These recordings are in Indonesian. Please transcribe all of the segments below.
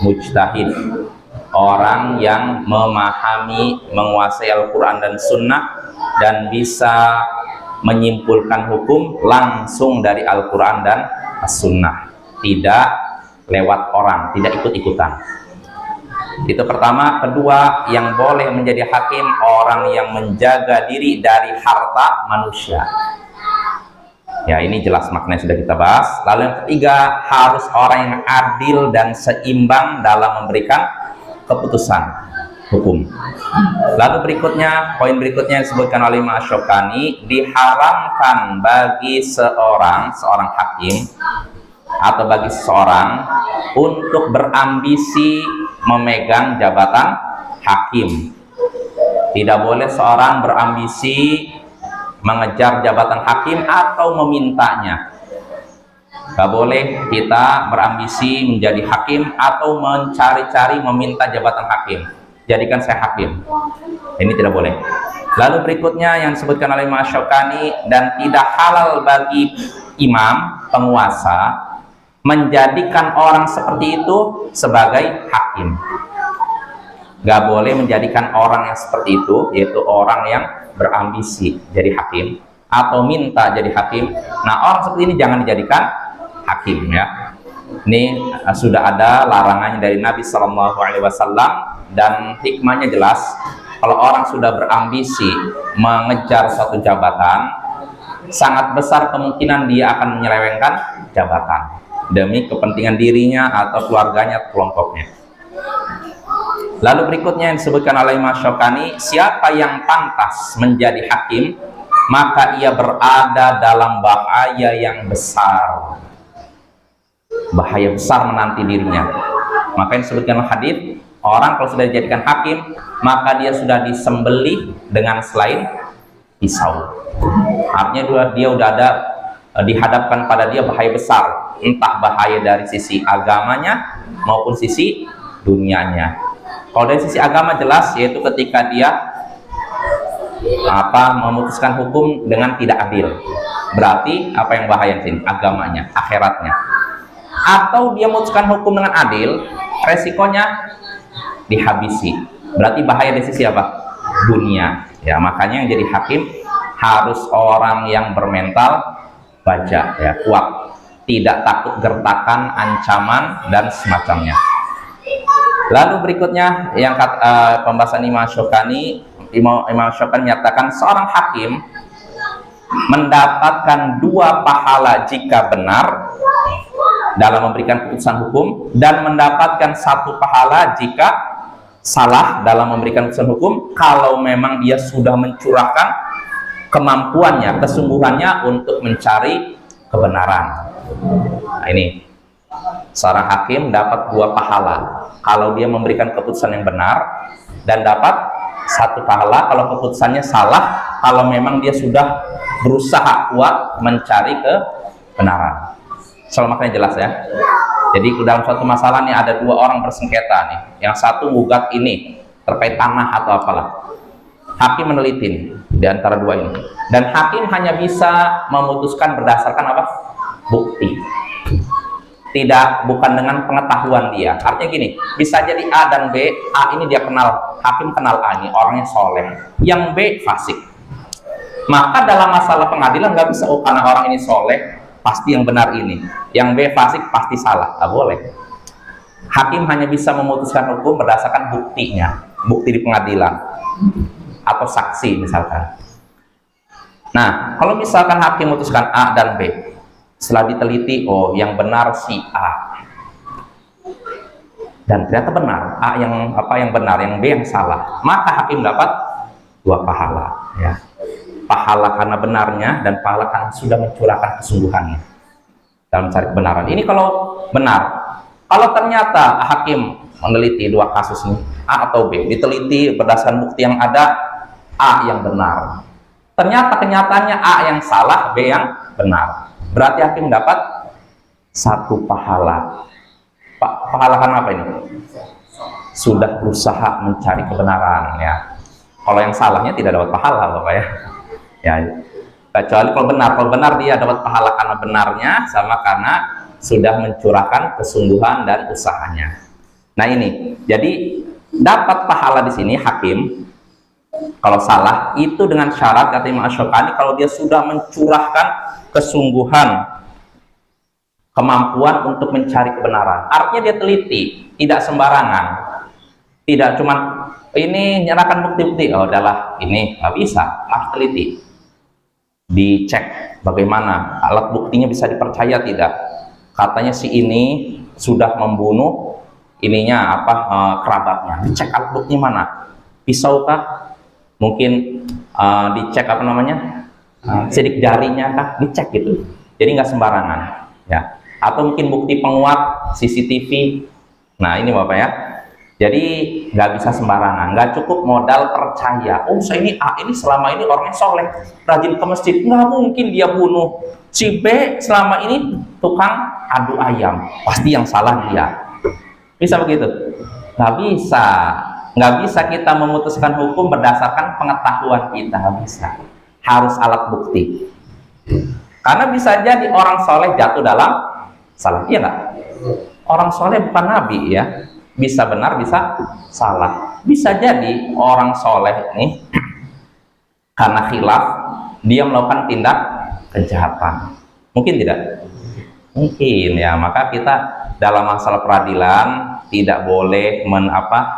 mujtahid, orang yang memahami, menguasai Al-Quran dan Sunnah dan bisa menyimpulkan hukum langsung dari Al-Quran dan As-Sunnah, tidak lewat orang, tidak ikut-ikutan. Itu pertama. Kedua, yang boleh menjadi hakim orang yang menjaga diri dari harta manusia. Ya, ini jelas maknanya sudah kita bahas. Lalu yang ketiga, harus orang yang adil dan seimbang dalam memberikan keputusan hukum. Lalu berikutnya, poin berikutnya yang disebutkan oleh Imam Asy-Syaukani, diharamkan bagi seorang hakim atau bagi seseorang untuk berambisi memegang jabatan hakim. Tidak boleh seorang berambisi mengejar jabatan hakim atau memintanya. Gak boleh kita berambisi menjadi hakim atau mencari-cari meminta jabatan hakim. Jadikan saya hakim. Ini tidak boleh. Lalu berikutnya yang disebutkan oleh Imam Asy-Syaukani, dan tidak halal bagi imam, penguasa, menjadikan orang seperti itu sebagai hakim. Gak boleh menjadikan orang yang seperti itu, yaitu orang yang berambisi jadi hakim atau minta jadi hakim. Nah, orang seperti ini jangan dijadikan hakim, ya. Ini sudah ada larangannya dari Nabi SAW, dan hikmahnya jelas. Kalau orang sudah berambisi mengejar suatu jabatan, sangat besar kemungkinan dia akan menyelewengkan jabatan demi kepentingan dirinya atau keluarganya, kelompoknya. Lalu berikutnya yang disebutkan oleh Imam Asy-Syaukani, siapa yang pantas menjadi hakim, maka ia berada dalam bahaya yang besar. Bahaya besar menanti dirinya. Maka yang disebutkan hadis, orang kalau sudah dijadikan hakim, maka dia sudah disembelih dengan selain pisau. Artinya dia udah ada dihadapkan pada dia bahaya besar, entah bahaya dari sisi agamanya maupun sisi dunianya. Kalau dari sisi agama jelas, yaitu ketika dia memutuskan hukum dengan tidak adil. Berarti apa yang bahaya di sini? Agamanya, akhiratnya. Atau dia memutuskan hukum dengan adil, resikonya dihabisi. Berarti bahaya dari sisi apa? Dunia. Ya, makanya yang jadi hakim harus orang yang bermental baja, ya, kuat, tidak takut gertakan, ancaman dan semacamnya. Lalu berikutnya yang pembahasan Imam Asy-Syaukani, Imam Asy-Syaukani menyatakan seorang hakim mendapatkan 2 pahala jika benar dalam memberikan keputusan hukum, dan mendapatkan 1 pahala jika salah dalam memberikan keputusan hukum, kalau memang dia sudah mencurahkan kemampuannya, kesungguhannya untuk mencari kebenaran. Nah, ini seorang hakim dapat 2 pahala kalau dia memberikan keputusan yang benar, dan dapat 1 pahala kalau keputusannya salah, kalau memang dia sudah berusaha kuat mencari kebenaran. Soal makanya jelas, ya. Jadi dalam suatu masalah nih ada 2 orang bersengketa nih, yang satu gugat ini terkait tanah atau apalah. Hakim meneliti di antara 2 ini, dan hakim hanya bisa memutuskan berdasarkan apa? Bukti. Bukan dengan pengetahuan dia. Artinya gini, bisa jadi A dan B. A ini dia kenal, hakim kenal A ini orangnya soleh, yang B fasik. Maka dalam masalah pengadilan nggak bisa, oh karena orang ini soleh pasti yang benar ini, yang B fasik pasti salah. Nggak boleh. Hakim hanya bisa memutuskan hukum berdasarkan buktinya, bukti di pengadilan atau saksi misalkan. Nah, kalau misalkan hakim memutuskan A dan B, setelah diteliti, oh yang benar si A, dan ternyata benar A yang benar, yang B yang salah, maka hakim dapat 2 pahala, ya. Pahala karena benarnya dan pahala karena sudah mencurahkan kesungguhannya dalam mencari kebenaran. Ini kalau benar. Kalau ternyata hakim meneliti 2 kasus ini, A atau B, diteliti berdasarkan bukti yang ada, A yang benar, ternyata kenyataannya A yang salah, B yang benar, berarti hakim dapat 1 pahala. Pahala karena apa ini? Sudah berusaha mencari kebenaran, ya. Kalau yang salahnya tidak dapat pahala, Bapak, ya. Ya, kecuali kalau benar dia dapat pahala karena benarnya, sama karena sudah mencurahkan kesungguhan dan usahanya. Nah ini, jadi dapat pahala di sini hakim kalau salah itu dengan syarat kata Imam Asy-Syaukani kalau dia sudah mencurahkan kesungguhan, kemampuan untuk mencari kebenaran. Artinya dia teliti, tidak sembarangan, tidak cuma ini nyerahkan bukti-bukti, oh udahlah ini nggak bisa, harus teliti, dicek bagaimana alat buktinya bisa dipercaya tidak. Katanya si ini sudah membunuh ininya kerabatnya, dicek alat buktinya mana, pisau kah, mungkin dicek apa namanya sidik jarinya kah, dicek gitu. Jadi nggak sembarangan ya. Atau mungkin bukti penguat CCTV. Nah ini Bapak ya, jadi nggak bisa sembarangan, nggak cukup modal percaya. Oh saya ini selama ini orangnya soleh, rajin ke masjid, nggak mungkin dia bunuh. Si B selama ini tukang adu ayam, pasti yang salah dia. Bisa begitu? Nggak bisa. Nggak bisa kita memutuskan hukum berdasarkan pengetahuan kita, nggak bisa. Harus alat bukti. Karena bisa jadi orang soleh jatuh dalam salah, iya nggak? Orang soleh bukan nabi ya, bisa benar bisa salah. Bisa jadi orang soleh ini karena khilaf dia melakukan tindak kejahatan, mungkin tidak? Mungkin ya. Maka kita dalam masalah peradilan tidak boleh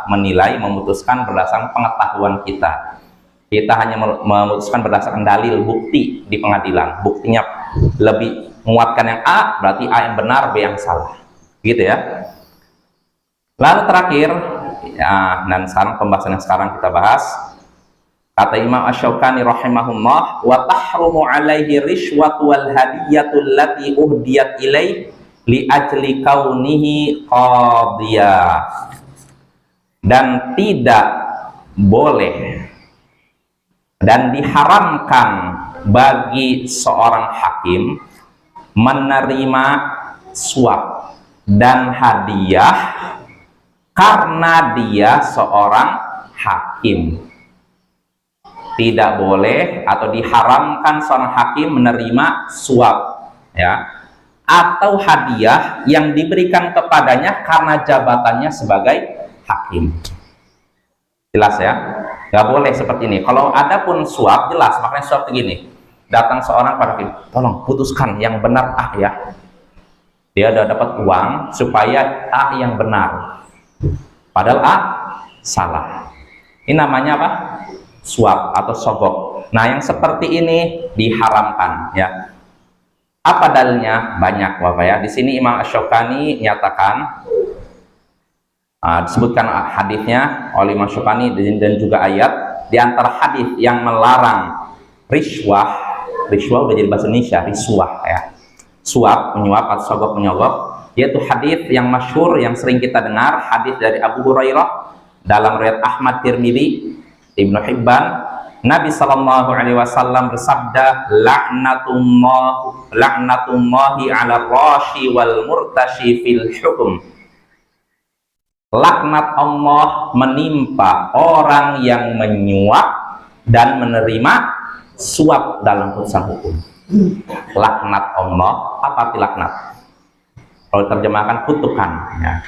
menilai, memutuskan berdasarkan pengetahuan kita. Kita hanya memutuskan berdasarkan dalil, bukti di pengadilan. Buktinya lebih menguatkan yang A, berarti A yang benar, B yang salah. Gitu ya. Lalu terakhir, ya, dan sekarang pembahasan yang sekarang kita bahas, kata Imam Asy-Syaukani rahimahullah, wa tahrumu alaihi rishwatu wal hadiyatu allati uhdiyat ilaih li ajli kaunihi qadiyah. Dan tidak boleh dan diharamkan bagi seorang hakim menerima suap dan hadiah karena dia seorang hakim. Tidak boleh atau diharamkan seorang hakim menerima suap ya atau hadiah yang diberikan kepadanya karena jabatannya sebagai hakim. Jelas ya? Nggak boleh seperti ini. Kalau ada pun suap, jelas. Makanya suap begini, datang seorang pada hakim, tolong putuskan yang benar A ya. Dia udah dapat uang supaya A yang benar, padahal A salah. Ini namanya apa? Suap atau sogok. Nah yang seperti ini diharamkan ya. Apa dalilnya? Banyak Bapak ya. Di sini Imam Asy-Syaukani nyatakan, disebutkan hadisnya oleh Imam Asy-Syaukani dan juga ayat. Di antara hadis yang melarang riswah udah jadi bahasa Indonesia, riswah ya, suap, menyuap atau sogok menyogok, yaitu hadis yang masyhur yang sering kita dengar, hadis dari Abu Hurairah dalam riwayat Ahmad, Tirmidzi, Ibnu Hibban. Nabi sallallahu alaihi wasallam bersabda, laknatullahi 'ala rashi wal murtashi fil hukum. Laknat Allah menimpa orang yang menyuap dan menerima suap dalam putusan hukum. Laknat Allah, apa arti laknat? Kalau terjemahkan kutukan ya.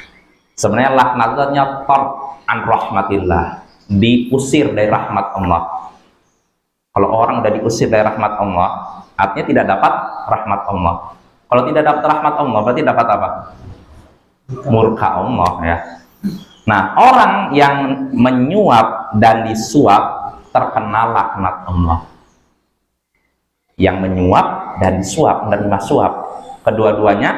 Sebenarnya laknat itu artinya tard an rahmatillah, diusir dari rahmat Allah. Kalau orang udah diusir dari rahmat Allah, artinya tidak dapat rahmat Allah. Kalau tidak dapat rahmat Allah, berarti dapat apa? Murka Allah ya. Nah, orang yang menyuap dan disuap terkena laknat Allah. Yang menyuap dan disuap, menerima suap, kedua-duanya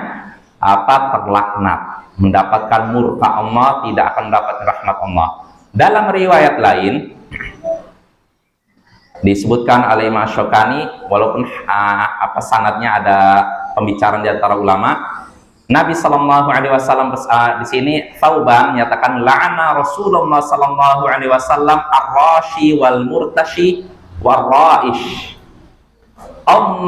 terlaknat, mendapatkan murka Allah, tidak akan mendapat rahmat Allah. Dalam riwayat lain disebutkan oleh Imam Asy-Syaukani, walaupun sanadnya ada pembicaraan di antara ulama, Nabi sallallahu alaihi wasallam di sini Thauban menyatakan la'ana Rasulullah sallallahu alaihi wasallam ar-rashi wal murtashi war raish.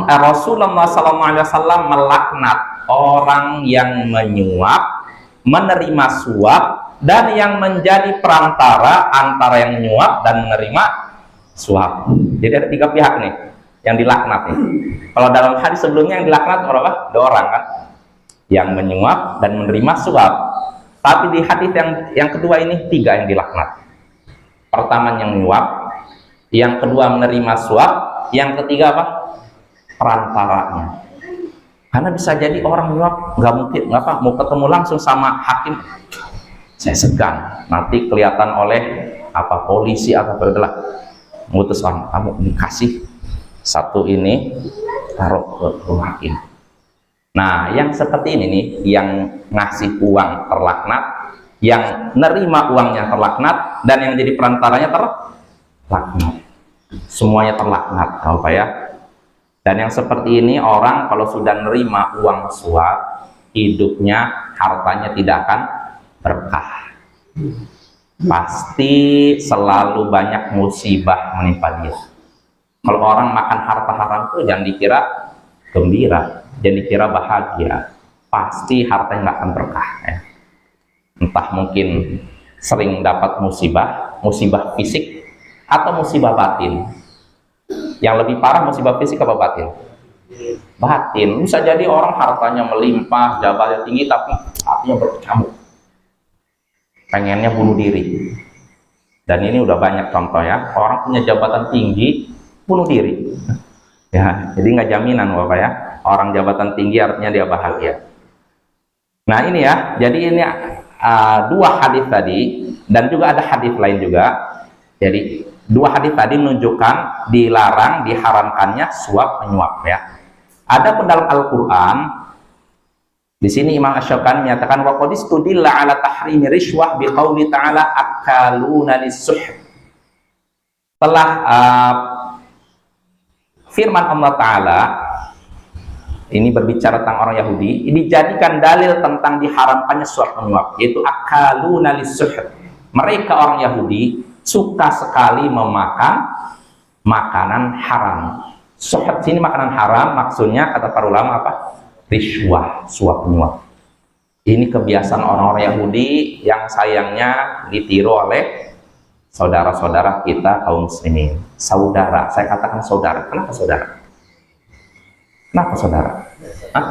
Rasulullah sallallahu alaihi wasallam melaknat orang yang menyuap, menerima suap, dan yang menjadi perantara antara yang menyuap dan menerima suap. Jadi ada tiga pihak nih yang dilaknat nih. Kalau dalam hadis sebelumnya yang dilaknat berapa? 2 orang kan, yang menyuap dan menerima suap. Tapi di hadis yang kedua ini 3 yang dilaknat. Pertama yang menyuap, yang kedua menerima suap, yang ketiga apa? Perantaranya. Karena bisa jadi orang menyuap nggak mungkin mau ketemu langsung sama hakim, saya segan nanti kelihatan oleh polisi atau adalah mutus orang, kamu dikasih satu ini taruh ke rumah hakim. Nah, yang seperti ini nih, yang ngasih uang terlaknat, yang nerima uangnya terlaknat, dan yang jadi perantaranya terlaknat. Semuanya terlaknat, apa ya? Dan yang seperti ini orang kalau sudah nerima uang suap, hidupnya, hartanya tidak akan berkah. Pasti selalu banyak musibah menimpa dia. Kalau orang makan harta haram itu jangan dikira gembira, jangan dikira bahagia. Pasti hartanya nggak akan berkah ya. Entah mungkin sering dapat musibah fisik atau musibah batin. Yang lebih parah musibah fisik apa batin? Batin. Bisa jadi orang hartanya melimpah, jabatannya tinggi, tapi hatinya berkecamuk, pengennya bunuh diri. Dan ini udah banyak contoh ya, orang punya jabatan tinggi bunuh diri ya. Jadi nggak jaminan Bapak ya, orang jabatan tinggi artinya dia bahagia. Nah ini ya, jadi ini 2 hadis tadi, dan juga ada hadis lain juga. Jadi 2 hadis tadi menunjukkan dilarang, diharamkannya suap menyuap ya. Adapun dalam Al-Quran, di sini Imam Asy-Syaukani menyatakan wa qad istudilla ala tahrimi rishwah biqauli ta'ala akaluna lis-suh. Telah firman Allah Ta'ala ini berbicara tentang orang Yahudi, ini dijadikan dalil tentang diharamkannya suap menyuap, yaitu akaluna lis-suh. Mereka orang Yahudi suka sekali memakan makanan haram. Suhud sini makanan haram, maksudnya kata para ulama apa? Rishwah, suap menyuap. Ini kebiasaan orang-orang Yahudi yang sayangnya ditiru oleh saudara-saudara kita kaum muslimin. Saudara, saya katakan saudara. Kenapa saudara? Kenapa saudara? Hah?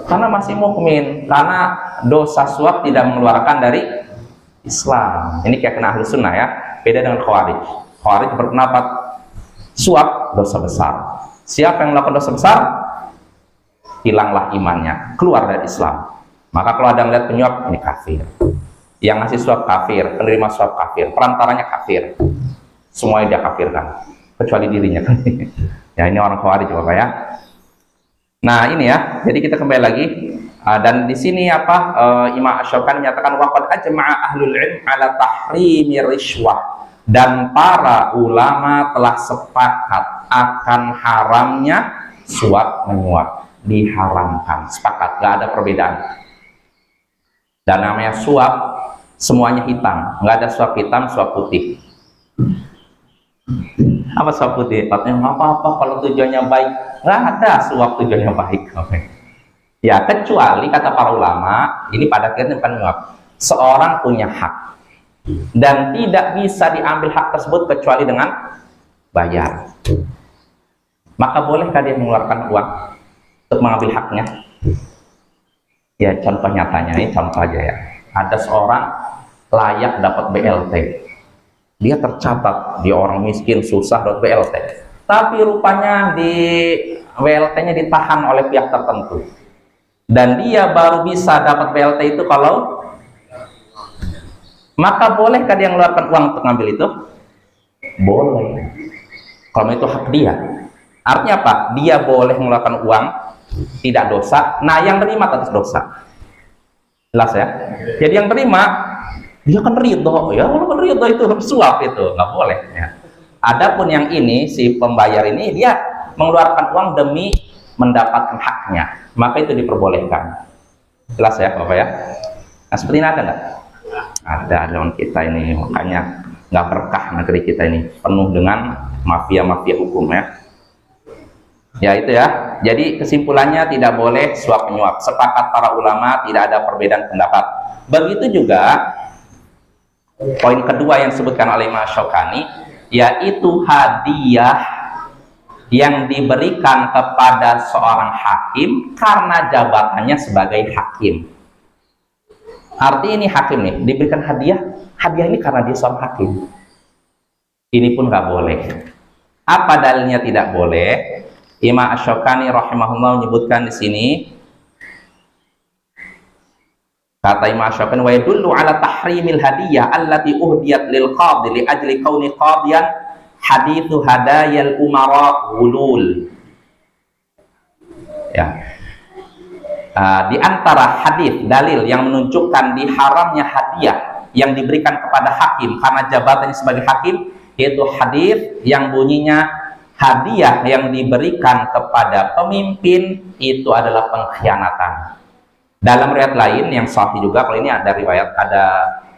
Karena masih mukmin. Karena dosa suap tidak mengeluarkan dari Islam. Ini kayak kena ahli sunnah ya. Beda dengan khawarij. Khawarij berpendapat suap dosa besar. Siapa yang melakukan dosa besar, hilanglah imannya, keluar dari Islam. Maka kalau ada melihat penyuap, ini kafir. Yang ngasih suap kafir, penerima suap kafir, perantaranya kafir. Semuanya dia kafirkan, kecuali dirinya. Ya ini orang khawarij Bapak ya. Nah ini ya, jadi kita kembali lagi. Dan di sini Imam Asy-Syaukani menyatakan waqad ajma'a ahlul ilm ala tahrimi rishwah, dan para ulama telah sepakat akan haramnya suap menyuap, diharamkan, sepakat, gak ada perbedaan. Dan namanya suap semuanya hitam, nggak ada suap hitam, suap putih. Apa suap putih? Katanya nggak apa-apa kalau tujuannya baik. Nggak ada suap tujuannya baik. Ya kecuali kata para ulama, ini pada akhirnya penyuap, seorang punya hak dan tidak bisa diambil hak tersebut kecuali dengan bayar. Maka bolehkah dia mengeluarkan uang untuk mengambil haknya? Ya contoh nyatanya, ini contoh aja ya. Ada seorang layak dapat BLT, dia tercatat dia orang miskin susah dapat BLT, tapi rupanya di BLT-nya ditahan oleh pihak tertentu, dan dia baru bisa dapat BLT itu kalau, maka bolehkah dia mengeluarkan uang untuk ngambil itu? Boleh, kalau itu hak dia. Artinya apa? Dia boleh mengeluarkan uang, tidak dosa. Nah yang terima atas dosa, jelas ya. Jadi yang terima dia kan ridho ya, walaupun ridho itu suap, itu nggak boleh ya. Adapun yang ini si pembayar ini dia mengeluarkan uang demi mendapatkan haknya, maka itu diperbolehkan. Jelas ya Bapak ya. Nah seperti ini ada nggak? Ada dalam kita ini, makanya nggak berkah negeri kita ini, penuh dengan mafia-mafia hukum ya. Ya itu ya. Jadi kesimpulannya tidak boleh suap menyuap. Sepakat para ulama, tidak ada perbedaan pendapat. Begitu juga poin kedua yang disebutkan oleh Imam Asy-Syaukani, yaitu hadiah yang diberikan kepada seorang hakim karena jabatannya sebagai hakim. Arti ini hakim nih, diberikan hadiah ini karena dia seorang hakim. Ini pun nggak boleh. Apa dalilnya tidak boleh? Imam Asy-Syaukani rahimahullah menyebutkan di sini, kata Imam Asy-Syaukani, wa yadullu ala tahrimil hadiyah allati uhdiyat lil qadhi li ajli kauni qadiyan hadithu hadayal umara ghulul. Ya. Di antara hadis dalil yang menunjukkan diharamnya hadiah yang diberikan kepada hakim karena jabatannya sebagai hakim, yaitu hadis yang bunyinya hadiah yang diberikan kepada pemimpin itu adalah pengkhianatan. Dalam riwayat lain yang sahih juga, kalau ini ada riwayat, ada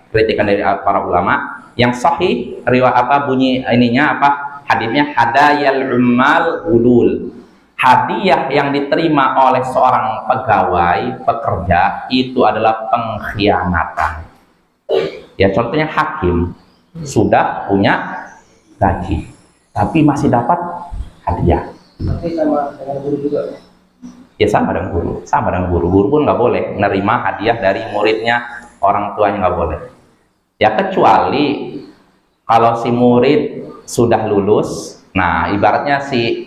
kritikan dari para ulama yang sahih, riwayat bunyi ininya hadisnya hadayal ummal ghulul. Hadiah yang diterima oleh seorang pegawai, pekerja, itu adalah pengkhianatan. Ya, contohnya hakim sudah punya gaji, tapi masih dapat hadiah. Tapi sama dengan guru juga. Ya sama dengan guru, sama dengan guru. Guru pun nggak boleh menerima hadiah dari muridnya, orang tuanya nggak boleh. Ya kecuali kalau si murid sudah lulus, nah ibaratnya si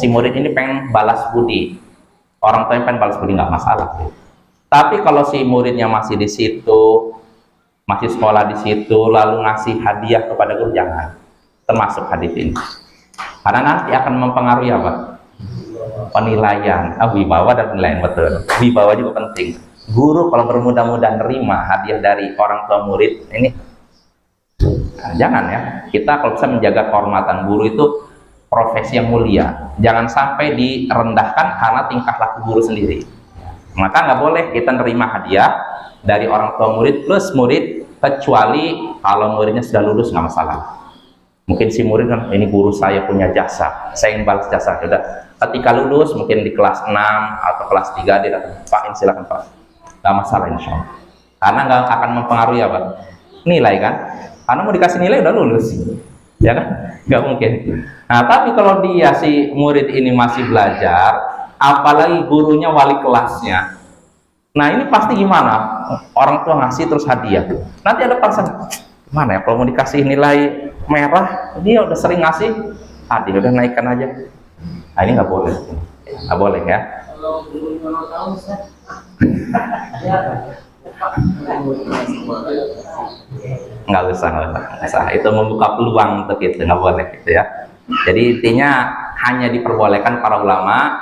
murid ini pengen balas budi, orang tua yang pengen balas budi, nggak masalah. Tapi kalau si muridnya masih di situ, masih sekolah di situ, lalu ngasih hadiah kepada guru, jangan. Termasuk hadis ini, karena nanti akan mempengaruhi apa? Penilaian, wibawa dan penilaian, betul. Wibawa juga penting. Guru kalau bermudah-mudah nerima hadiah dari orang tua murid ini, jangan ya. Kita kalau bisa menjaga kehormatan guru itu profesi yang mulia, jangan sampai direndahkan karena tingkah laku guru sendiri. Maka nggak boleh kita nerima hadiah dari orang tua murid plus murid, kecuali kalau muridnya sudah lulus, nggak masalah. Mungkin si murid kan, ini guru saya punya jasa, saya ingin balas jasa. Sudah, ketika lulus mungkin di kelas 6 atau kelas 3 dia datang, Pak, ini silakan Pak, nggak masalah insya Allah. Karena nggak akan mempengaruhi apa? Nilai kan? Karena mau dikasih nilai udah lulus, ya kan? Nggak mungkin. Nah, tapi kalau dia si murid ini masih belajar, apalagi gurunya wali kelasnya, nah ini pasti gimana? Orang tua ngasih terus hadiah, nanti ada perasaan, mana ya kalau mau dikasih nilai merah, dia udah sering ngasih hadiah, udah naikkan aja. Nah ini nggak boleh, nggak boleh ya. Kalau guru 5 tahun saya nggak usah, itu membuka peluang untuk itu, nggak boleh gitu ya. Jadi intinya hanya diperbolehkan para ulama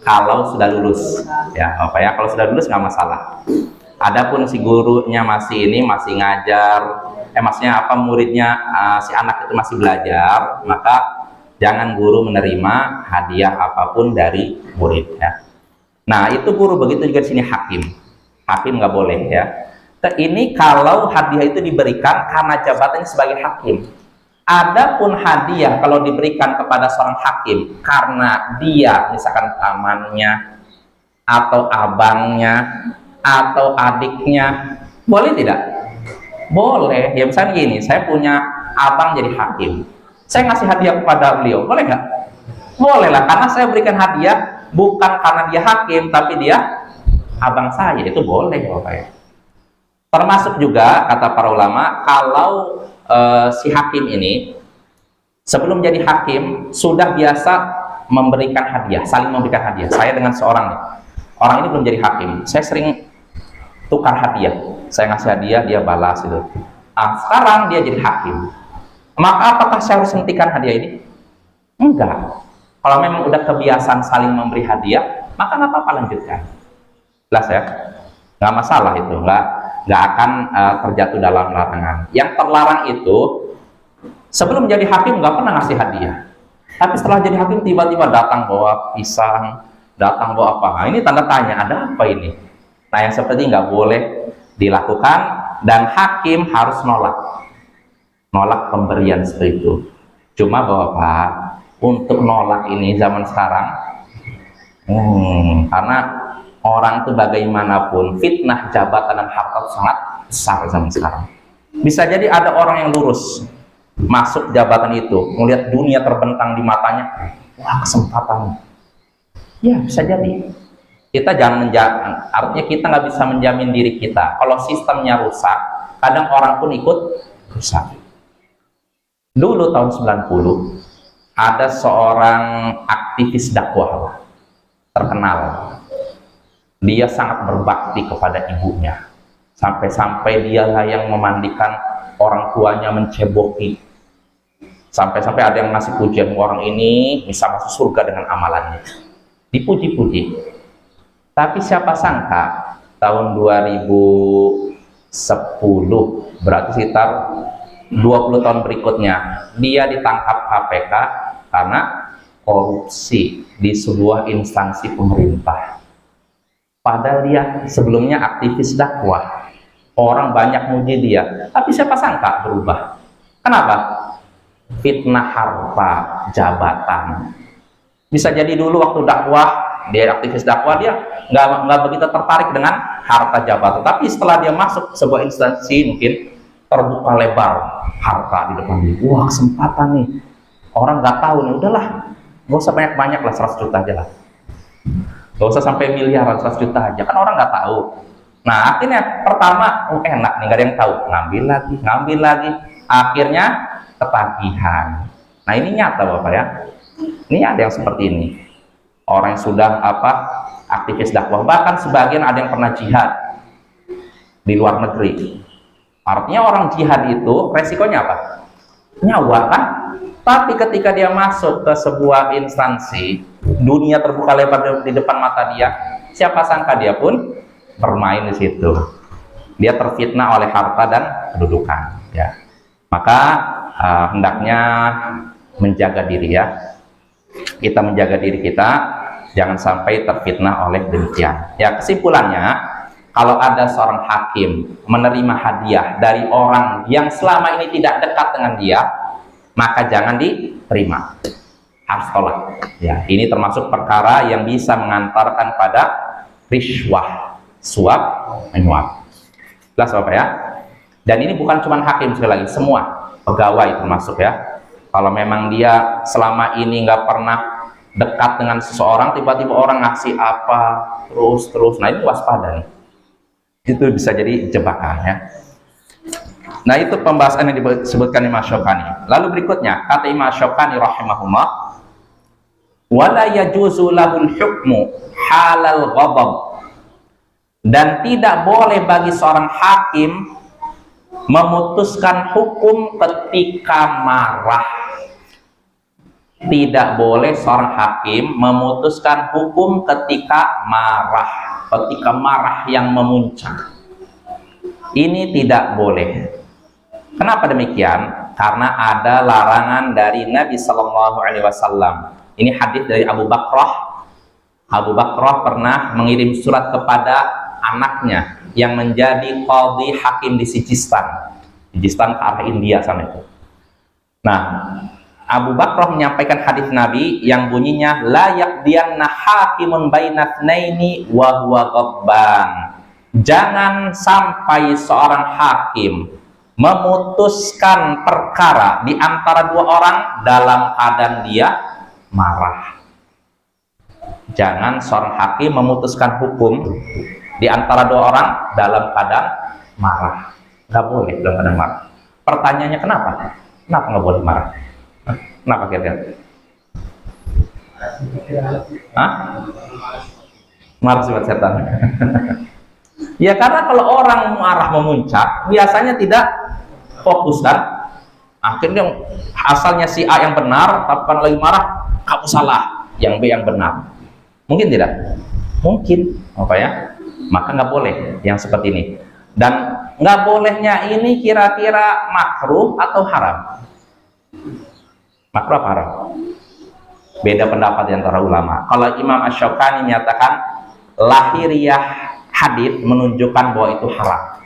kalau sudah lulus, ya apa ya, kalau sudah lulus nggak masalah. Adapun si gurunya masih ngajar, maksudnya muridnya, si anak itu masih belajar, maka jangan guru menerima hadiah apapun dari murid ya. Nah itu guru, begitu juga di sini hakim nggak boleh ya. Ini kalau hadiah itu diberikan karena jabatannya sebagai hakim. Adapun hadiah kalau diberikan kepada seorang hakim karena dia misalkan pamannya atau abangnya atau adiknya, boleh tidak? Boleh. Ya misalnya gini, saya punya abang jadi hakim, saya ngasih hadiah kepada beliau, boleh nggak? Boleh lah, karena saya berikan hadiah bukan karena dia hakim, tapi dia abang saya, itu boleh Bapak ya. Termasuk juga kata para ulama, kalau si hakim ini sebelum jadi hakim sudah biasa memberikan hadiah, saling memberikan hadiah. Saya dengan seorang nih, orang ini belum jadi hakim, saya sering tukar hadiah, saya ngasih hadiah, dia balas itu. Sekarang dia jadi hakim, maka apakah saya harus hentikan hadiah ini? Enggak. Kalau memang udah kebiasaan saling memberi hadiah, maka nggak apa-apa, lanjutkan. Jelas ya, nggak masalah itu, nggak akan terjatuh dalam larangan. Yang terlarang itu sebelum jadi hakim nggak pernah ngasih hadiah, tapi setelah jadi hakim tiba-tiba datang bawa pisang, datang bawa apa? Nah, ini tanda tanya, ada apa ini? Nah yang seperti nggak boleh dilakukan, dan hakim harus nolak pemberian seperti itu. Cuma Bapak, untuk nolak ini zaman sekarang, karena orang itu bagaimanapun fitnah jabatan dan harta sangat besar zaman sekarang. Bisa jadi ada orang yang lurus masuk jabatan itu, melihat dunia terbentang di matanya, wah kesempatan. Ya bisa jadi. Kita jangan artinya kita nggak bisa menjamin diri kita. Kalau sistemnya rusak, kadang orang pun ikut rusak. Dulu tahun 90 ada seorang aktivis dakwah terkenal. Dia sangat berbakti kepada ibunya. Sampai-sampai dialah yang memandikan orang tuanya, menceboki. Sampai-sampai ada yang ngasih pujian, orang ini bisa masuk surga dengan amalannya. Dipuji-puji. Tapi siapa sangka tahun 2010, berarti sekitar 20 tahun berikutnya, dia ditangkap KPK karena korupsi di sebuah instansi pemerintah. Padahal dia sebelumnya aktivis dakwah, orang banyak muji dia, tapi siapa sangka berubah. Kenapa? Fitnah harta jabatan. Bisa jadi dulu waktu dakwah, dia aktivis dakwah, dia nggak begitu tertarik dengan harta jabatan, tapi setelah dia masuk sebuah instansi mungkin terbuka lebar harta di depan dia. Wah, kesempatan nih, orang nggak tahu nih, udahlah nggak usah banyak-banyak lah, 100 juta aja lah, nggak usah sampai miliaran, 100 juta aja, kan orang nggak tahu. Nah akhirnya pertama enak nih, nggak ada yang tahu, ngambil lagi, akhirnya ketagihan. Nah ini nyata Bapak ya, ini ada yang seperti ini, orang yang sudah aktivis dakwah, bahkan sebagian ada yang pernah jihad di luar negeri. Artinya orang jihad itu resikonya apa? Nyawa kan? Tapi ketika dia masuk ke sebuah instansi, dunia terbuka lebar di depan mata dia, siapa sangka dia pun bermain di situ. Dia terfitnah oleh harta dan kedudukan ya. Maka hendaknya menjaga diri ya. Kita menjaga diri kita, jangan sampai terfitnah oleh demikian. Ya, kesimpulannya, kalau ada seorang hakim menerima hadiah dari orang yang selama ini tidak dekat dengan dia, maka jangan diterima, harus tolak. Ya, ini termasuk perkara yang bisa mengantarkan pada riswah, suap menyuap. Jelas Bapak ya? Dan ini bukan cuma hakim, sekali lagi, semua pegawai termasuk ya. Kalau memang dia selama ini nggak pernah dekat dengan seseorang, tiba-tiba orang ngasih apa terus, nah ini waspada nih. Itu bisa jadi jebakan ya. Nah itu pembahasan yang disebutkan Imam Syukani. Lalu berikutnya kata Imam Syukani rahimahullah, wala yajuzu lahul hukmu halal ghadab, dan tidak boleh bagi seorang hakim memutuskan hukum ketika marah. Tidak boleh seorang hakim memutuskan hukum ketika marah yang memuncak. Ini tidak boleh. Kenapa demikian? Karena ada larangan dari Nabi Shallallahu Alaihi Wasallam. Ini hadis dari Abu Bakrah. Abu Bakrah pernah mengirim surat kepada anaknya yang menjadi qadhi hakim di Sijistan. Sijistan ke arah India sana itu. Nah, Abu Bakrah menyampaikan hadis Nabi yang bunyinya la yaqdiyanna hakimun bainatnaini wa huwa ghadban. Jangan sampai seorang hakim memutuskan perkara di antara dua orang dalam keadaan dia marah. Jangan seorang hakim memutuskan hukum di antara dua orang dalam keadaan marah. Nggak boleh dalam keadaan marah. Pertanyaannya kenapa? Kenapa nggak boleh marah? Kenapa kira-kira? Hah? Marah sifat setan. Ya karena kalau orang marah memuncak, biasanya tidak fokus kan. Akhirnya asalnya si A yang benar, tapi kan lagi marah, kamu salah, yang B yang benar. Mungkin tidak? Mungkin, apa ya? Maka nggak boleh yang seperti ini. Dan nggak bolehnya ini kira-kira makruh atau haram? Makruh apa haram? Beda pendapat di antara ulama. Kalau Imam Asy-Syaukani menyatakan lahiriah hadits menunjukkan bahwa itu haram.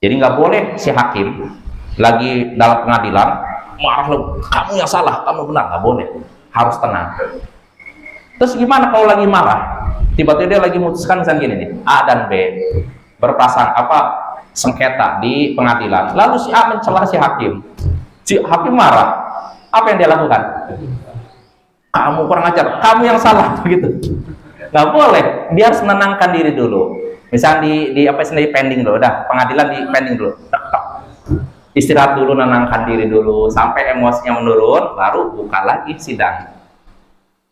Jadi nggak boleh si hakim lagi dalam pengadilan marah, kamu yang salah, kamu benar, nggak boleh. Harus tenang. Terus gimana kalau lagi marah? Tiba-tiba dia lagi memutuskan misalnya gini nih, A dan B berpasang sengketa di pengadilan. Lalu si A mencela si hakim. Si hakim marah. Apa yang dia lakukan? Kamu kurang ajar, kamu yang salah, begitu. Nggak boleh. dia harus menenangkan diri dulu. Misal di apa sendiri pending dulu, udah pengadilan di pending dulu. Tek, tek. Istirahat dulu, menenangkan diri dulu sampai emosinya menurun, baru buka lagi sidang.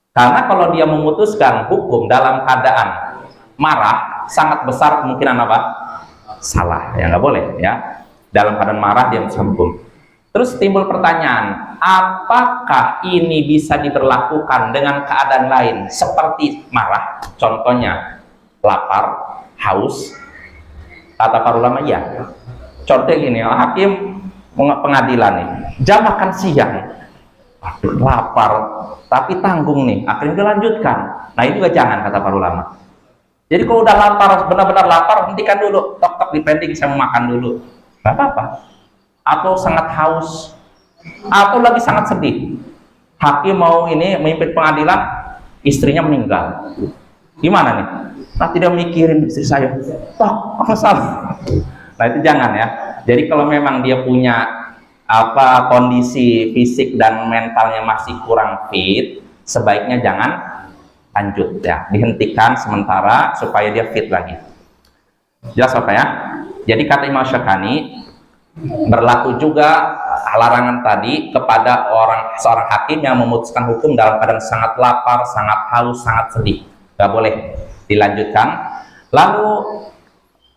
Karena kalau dia memutuskan hukum dalam keadaan marah, sangat besar kemungkinan apa? Salah. Ya nggak boleh ya. Dalam keadaan marah dia memutuskan hukum. Terus timbul pertanyaan, apakah ini bisa diberlakukan dengan keadaan lain seperti marah? Contohnya lapar, haus. Kata para ulama ya. Contoh gini, hakim pengadilan nih, jam makan siang, aduh lapar, tapi tanggung nih, akhirnya dilanjutkan. Nah itu juga jangan, kata para ulama. Jadi kalau udah lapar, benar-benar lapar, hentikan dulu, tok-tok di pending, saya mau makan dulu, nggak apa-apa. Atau sangat haus, atau lagi sangat sedih, hakim mau ini memimpin pengadilan, istrinya meninggal, gimana nih? Nah tidak mikirin istri saya, tok, apa salah? Nah itu jangan ya. Jadi kalau memang dia punya apa kondisi fisik dan mentalnya masih kurang fit, sebaiknya jangan lanjut ya, dihentikan sementara supaya dia fit lagi. Jelas apa ya? Jadi kata Imam Syaukani, berlaku juga larangan tadi kepada seorang hakim yang memutuskan hukum dalam keadaan sangat lapar, sangat haus, sangat sedih. Nggak boleh dilanjutkan. Lalu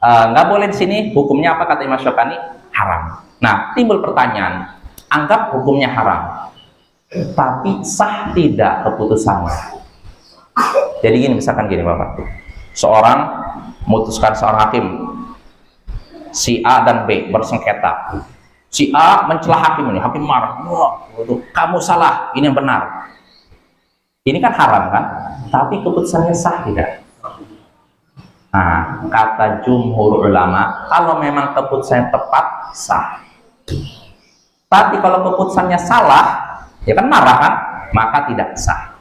nggak boleh di sini hukumnya apa kata Imam Syaukani? Haram. Nah, timbul pertanyaan, anggap hukumnya haram, tapi sah tidak keputusannya? Jadi gini, misalkan gini Bapak, seorang memutuskan seorang hakim, si A dan B bersengketa. Si A mencela hakim ini, hakim marah, wah, kamu salah, ini yang benar. Ini kan haram kan? Tapi keputusannya sah tidak? Nah, kata jumhur ulama, kalau memang keputusannya tepat, sah. Tapi kalau keputusannya salah, ya kan marah kan? Maka tidak sah.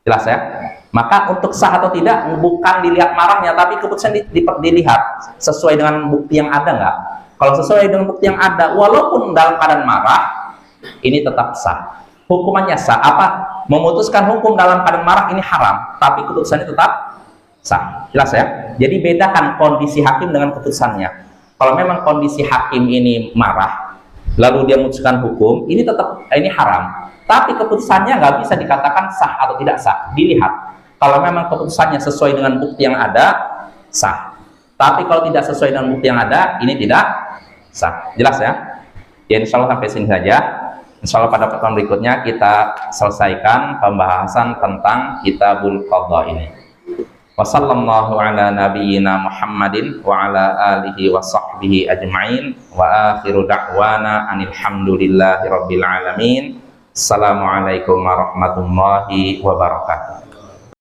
Jelas ya? Maka untuk sah atau tidak, bukan dilihat marahnya, tapi keputusan dilihat sesuai dengan bukti yang ada nggak? Kalau sesuai dengan bukti yang ada, walaupun dalam keadaan marah, ini tetap sah. Hukumannya sah. Apa? Memutuskan hukum dalam keadaan marah ini haram, tapi keputusannya tetap sah. Jelas ya? Jadi bedakan kondisi hakim dengan keputusannya. Kalau memang kondisi hakim ini marah, lalu dia memutuskan hukum, ini tetap ini haram. Tapi keputusannya nggak bisa dikatakan sah atau tidak sah. Dilihat. Kalau memang keputusannya sesuai dengan bukti yang ada, sah. Tapi kalau tidak sesuai dengan bukti yang ada, ini tidak sah. Jelas ya? Ya insya Allah sampai sini saja. Insya Allah pada pertemuan berikutnya kita selesaikan pembahasan tentang Kitabul Qadha ini. Wassallallahu ala nabiyyina Muhammadin wa ala alihi wa sahbihi ajma'in wa akhiru da'wana anil hamdulillahi rabbil alamin. Assalamualaikum warahmatullahi wabarakatuh.